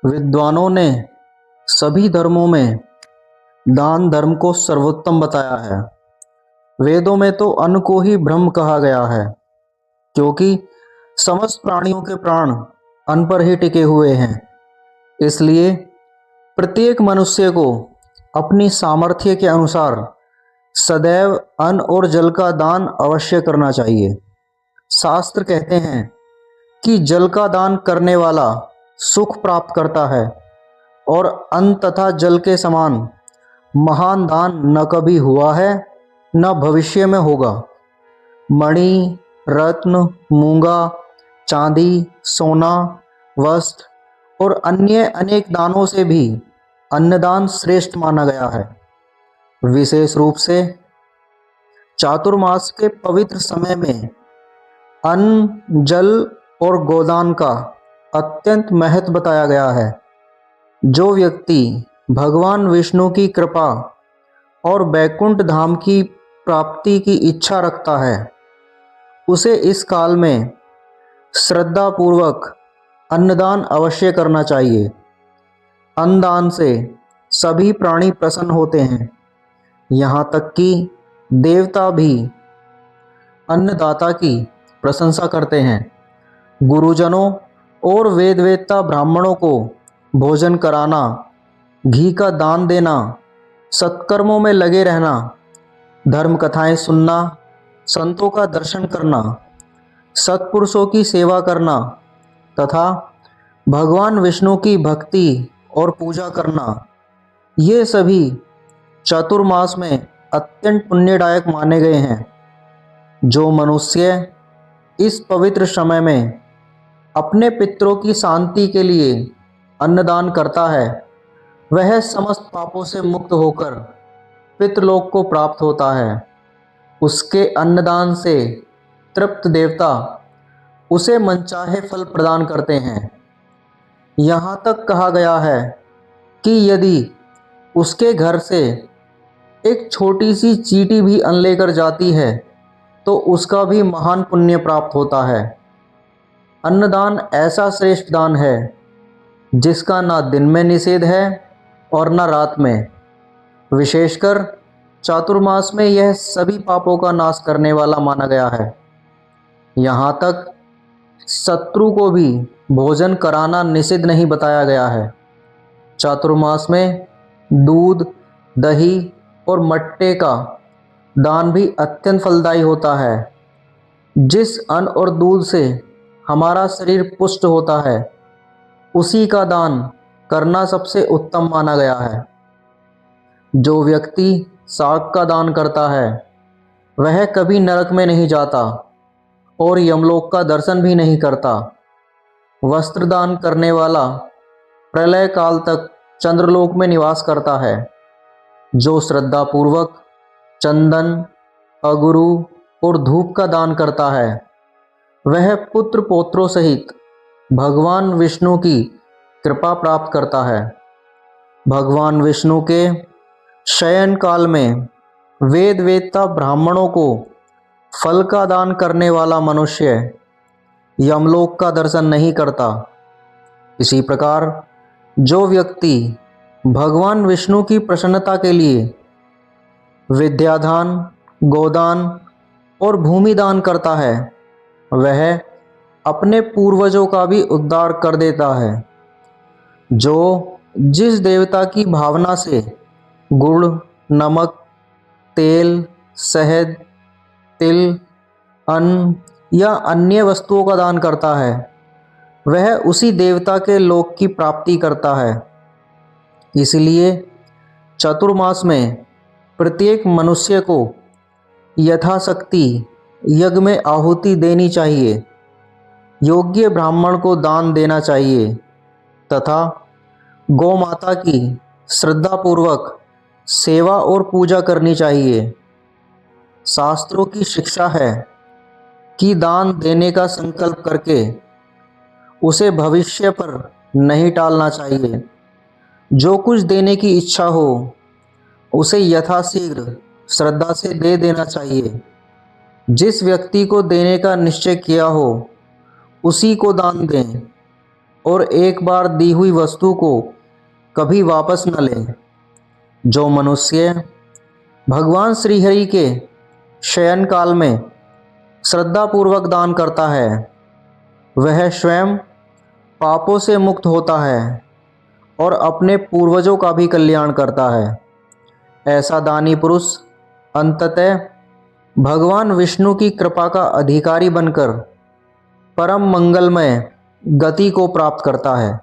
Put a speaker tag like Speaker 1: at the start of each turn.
Speaker 1: विद्वानों ने सभी धर्मों में दान धर्म को सर्वोत्तम बताया है। वेदों में तो अन्न को ही ब्रह्म कहा गया है, क्योंकि समस्त प्राणियों के प्राण अन्न पर ही टिके हुए हैं। इसलिए प्रत्येक मनुष्य को अपनी सामर्थ्य के अनुसार सदैव अन्न और जल का दान अवश्य करना चाहिए। शास्त्र कहते हैं कि जल का दान करने वाला सुख प्राप्त करता है और अन्न तथा जल के समान महान दान न कभी हुआ है न भविष्य में होगा। मणि, रत्न, मूंगा, चांदी, सोना, वस्त्र और अन्य अनेक दानों से भी अन्नदान श्रेष्ठ माना गया है। विशेष रूप से चातुर्मास के पवित्र समय में अन्न, जल और गोदान का अत्यंत महत्व बताया गया है। जो व्यक्ति भगवान विष्णु की कृपा और बैकुंठ धाम की प्राप्ति की इच्छा रखता है, उसे इस काल में श्रद्धा पूर्वक अन्नदान अवश्य करना चाहिए। अन्नदान से सभी प्राणी प्रसन्न होते हैं, यहाँ तक कि देवता भी अन्नदाता की प्रशंसा करते हैं। गुरुजनों और वेदवेत्ता ब्राह्मणों को भोजन कराना, घी का दान देना, सत्कर्मों में लगे रहना, धर्म कथाएं सुनना, संतों का दर्शन करना, सत्पुरुषों की सेवा करना तथा भगवान विष्णु की भक्ति और पूजा करना, ये सभी चातुर्मास में अत्यंत पुण्यदायक माने गए हैं। जो मनुष्य इस पवित्र समय में अपने पितरों की शांति के लिए अन्नदान करता है, वह समस्त पापों से मुक्त होकर पितृलोक को प्राप्त होता है। उसके अन्नदान से तृप्त देवता उसे मनचाहे फल प्रदान करते हैं। यहाँ तक कहा गया है कि यदि उसके घर से एक छोटी सी चींटी भी अन्न लेकर जाती है तो उसका भी महान पुण्य प्राप्त होता है। अन्नदान ऐसा श्रेष्ठ दान है जिसका ना दिन में निषेध है और ना रात में। विशेषकर चातुर्मास में यह सभी पापों का नाश करने वाला माना गया है। यहाँ तक शत्रु को भी भोजन कराना निषिद्ध नहीं बताया गया है। चातुर्मास में दूध, दही और मट्टे का दान भी अत्यंत फलदायी होता है। जिस अन्न और दूध से हमारा शरीर पुष्ट होता है, उसी का दान करना सबसे उत्तम माना गया है। जो व्यक्ति साग का दान करता है, वह कभी नरक में नहीं जाता और यमलोक का दर्शन भी नहीं करता। वस्त्र दान करने वाला प्रलय काल तक चंद्रलोक में निवास करता है। जो श्रद्धापूर्वक चंदन, अगरू और धूप का दान करता है, वह पुत्र पौत्रों सहित भगवान विष्णु की कृपा प्राप्त करता है। भगवान विष्णु के शयन काल में वेद वेत्ता ब्राह्मणों को फल का दान करने वाला मनुष्य यमलोक का दर्शन नहीं करता। इसी प्रकार जो व्यक्ति भगवान विष्णु की प्रसन्नता के लिए विद्यादान, गोदान और भूमि दान करता है, वह अपने पूर्वजों का भी उद्धार कर देता है। जो जिस देवता की भावना से गुड़, नमक, तेल, शहद, तिल, अन्न या अन्य वस्तुओं का दान करता है, वह उसी देवता के लोक की प्राप्ति करता है। इसलिए चातुर्मास में प्रत्येक मनुष्य को यथाशक्ति यज्ञ में आहुति देनी चाहिए, योग्य ब्राह्मण को दान देना चाहिए तथा गौ माता की श्रद्धापूर्वक सेवा और पूजा करनी चाहिए। शास्त्रों की शिक्षा है कि दान देने का संकल्प करके उसे भविष्य पर नहीं टालना चाहिए। जो कुछ देने की इच्छा हो, उसे यथाशीघ्र श्रद्धा से दे देना चाहिए। जिस व्यक्ति को देने का निश्चय किया हो, उसी को दान दें। और एक बार दी हुई वस्तु को कभी वापस न ले। जो मनुष्य भगवान श्रीहरि के शयन काल में श्रद्धापूर्वक दान करता है वह स्वयं पापों से मुक्त होता है और अपने पूर्वजों का भी कल्याण करता है। ऐसा दानी पुरुष अंततः भगवान विष्णु की कृपा का अधिकारी बनकर परम मंगलमय गति को प्राप्त करता है।